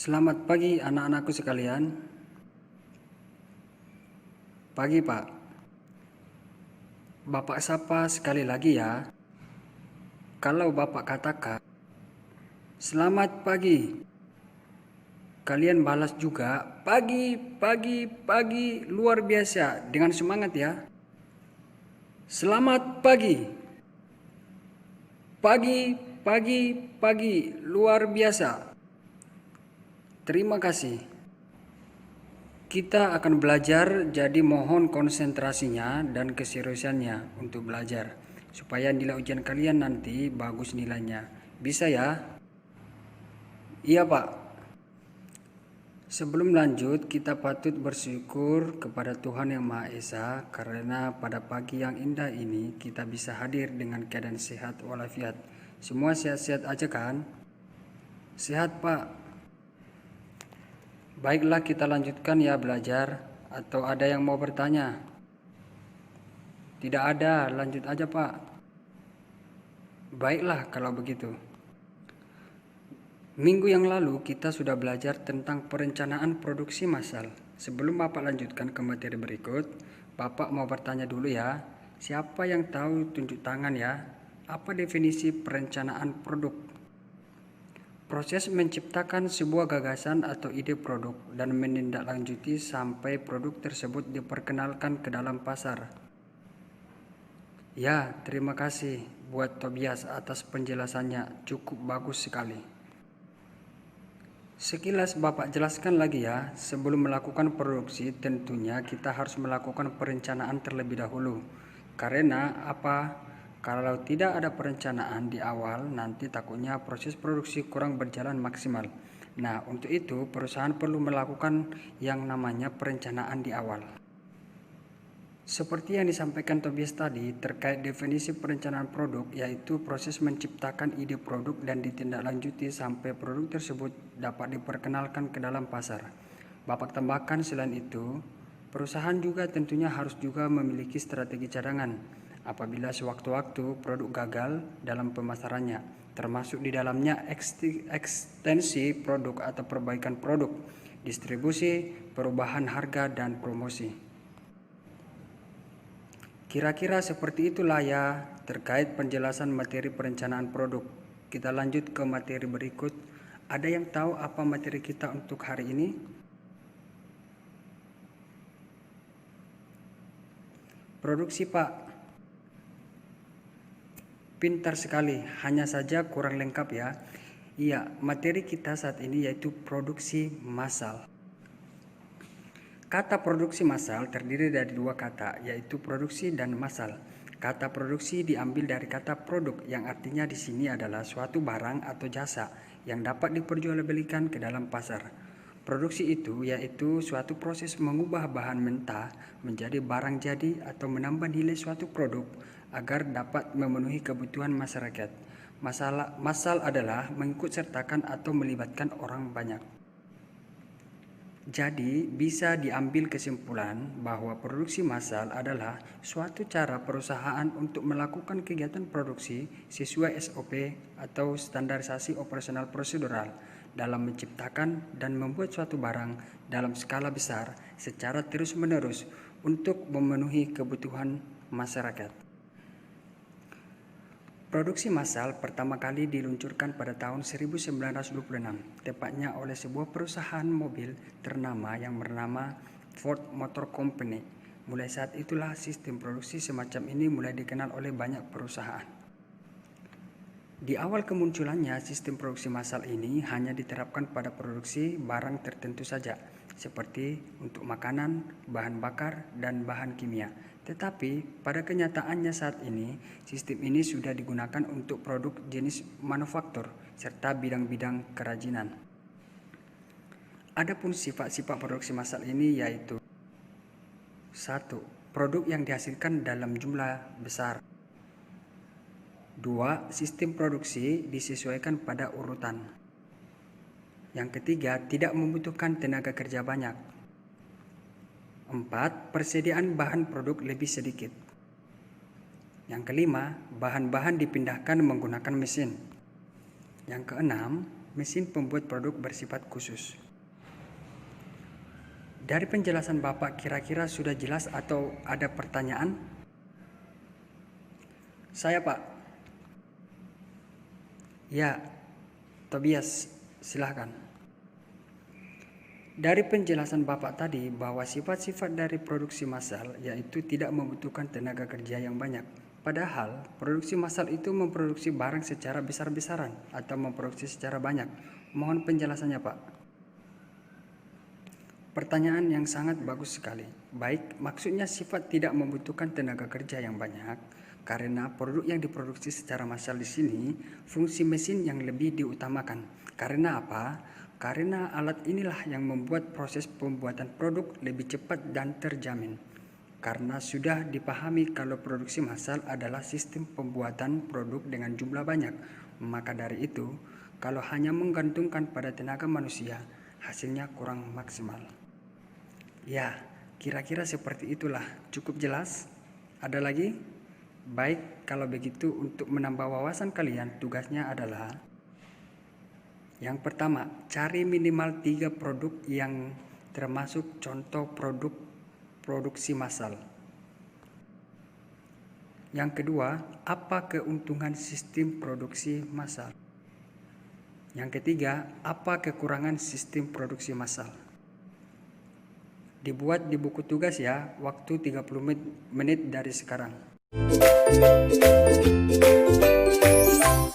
Selamat pagi anak-anakku sekalian. Pagi Pak. Bapak sapa sekali lagi ya. Kalau Bapak katakan selamat pagi, kalian balas juga pagi, pagi, pagi, luar biasa dengan semangat ya. Selamat pagi. Pagi, pagi, pagi, luar biasa. Terima kasih. Kita akan belajar, jadi mohon konsentrasinya dan keseriusannya untuk belajar, supaya nilai ujian kalian nanti bagus nilainya. Bisa ya? Iya Pak. Sebelum lanjut, kita patut bersyukur kepada Tuhan Yang Maha Esa karena pada pagi yang indah ini kita bisa hadir dengan keadaan sehat walafiat. Semua sehat-sehat aja kan? Sehat Pak. Baiklah, kita lanjutkan ya belajar. Atau ada yang mau bertanya? Tidak ada, lanjut aja Pak. Baiklah kalau begitu. Minggu yang lalu kita sudah belajar tentang perencanaan produksi massal. Sebelum Bapak lanjutkan ke materi berikut, Bapak mau bertanya dulu ya. Siapa yang tahu tunjuk tangan ya? Apa definisi perencanaan produk? Proses menciptakan sebuah gagasan atau ide produk dan menindaklanjuti sampai produk tersebut diperkenalkan ke dalam pasar. Ya, terima kasih buat Tobias atas penjelasannya, cukup bagus sekali. Sekilas Bapak jelaskan lagi ya, sebelum melakukan produksi tentunya kita harus melakukan perencanaan terlebih dahulu. Karena apa? Kalau tidak ada perencanaan di awal, nanti takutnya proses produksi kurang berjalan maksimal. Nah, untuk itu perusahaan perlu melakukan yang namanya perencanaan di awal. Seperti yang disampaikan Tobias tadi terkait definisi perencanaan produk, yaitu proses menciptakan ide produk dan ditindaklanjuti sampai produk tersebut dapat diperkenalkan ke dalam pasar. Bapak tambahkan selain itu, perusahaan juga tentunya harus juga memiliki strategi cadangan apabila sewaktu-waktu produk gagal dalam pemasarannya, termasuk di dalamnya ekstensi produk atau perbaikan produk, distribusi, perubahan harga, dan promosi. Kira-kira seperti itulah ya terkait penjelasan materi perencanaan produk. Kita lanjut ke materi berikut. Ada yang tahu apa materi kita untuk hari ini? Produksi Pak. Pintar sekali, hanya saja kurang lengkap ya. Iya, materi kita saat ini yaitu produksi massal. Kata produksi massal terdiri dari dua kata, yaitu produksi dan massal. Kata produksi diambil dari kata produk yang artinya di sini adalah suatu barang atau jasa yang dapat diperjualbelikan ke dalam pasar. Produksi itu yaitu suatu proses mengubah bahan mentah menjadi barang jadi atau menambah nilai suatu produk agar dapat memenuhi kebutuhan masyarakat. Massal adalah mengikutsertakan atau melibatkan orang banyak. Jadi, bisa diambil kesimpulan bahwa produksi massal adalah suatu cara perusahaan untuk melakukan kegiatan produksi sesuai SOP atau standarisasi operasional prosedural dalam menciptakan dan membuat suatu barang dalam skala besar secara terus-menerus untuk memenuhi kebutuhan masyarakat. Produksi massal pertama kali diluncurkan pada tahun 1926, tepatnya oleh sebuah perusahaan mobil ternama yang bernama Ford Motor Company. Mulai saat itulah sistem produksi semacam ini mulai dikenal oleh banyak perusahaan. Di awal kemunculannya, sistem produksi massal ini hanya diterapkan pada produksi barang tertentu saja, seperti untuk makanan, bahan bakar, dan bahan kimia. Tetapi pada kenyataannya saat ini, sistem ini sudah digunakan untuk produk jenis manufaktur serta bidang-bidang kerajinan. Adapun sifat-sifat produksi massal ini yaitu 1. Produk yang dihasilkan dalam jumlah besar. 2. Sistem produksi disesuaikan pada urutan. Yang ketiga, tidak membutuhkan tenaga kerja banyak. 4. Persediaan bahan produk lebih sedikit. Yang kelima, bahan-bahan dipindahkan menggunakan mesin. Yang keenam, mesin pembuat produk bersifat khusus. Dari penjelasan Bapak kira-kira sudah jelas atau ada pertanyaan? Saya, Pak. Ya, Tobias, silahkan. Dari penjelasan Bapak tadi bahwa sifat-sifat dari produksi massal yaitu tidak membutuhkan tenaga kerja yang banyak. Padahal produksi massal itu memproduksi barang secara besar-besaran atau memproduksi secara banyak. Mohon penjelasannya, Pak. Pertanyaan yang sangat bagus sekali. Baik, maksudnya sifat tidak membutuhkan tenaga kerja yang banyak karena produk yang diproduksi secara massal di sini fungsi mesin yang lebih diutamakan. Karena apa? Karena alat inilah yang membuat proses pembuatan produk lebih cepat dan terjamin. Karena sudah dipahami kalau produksi massal adalah sistem pembuatan produk dengan jumlah banyak, maka dari itu, kalau hanya menggantungkan pada tenaga manusia, hasilnya kurang maksimal. Ya, kira-kira seperti itulah. Cukup jelas? Ada lagi? Baik, kalau begitu untuk menambah wawasan kalian, tugasnya adalah yang pertama, cari minimal 3 produk yang termasuk contoh produk produksi massal. Yang kedua, apa keuntungan sistem produksi massal? Yang ketiga, apa kekurangan sistem produksi massal? Dibuat di buku tugas ya, waktu 30 menit dari sekarang.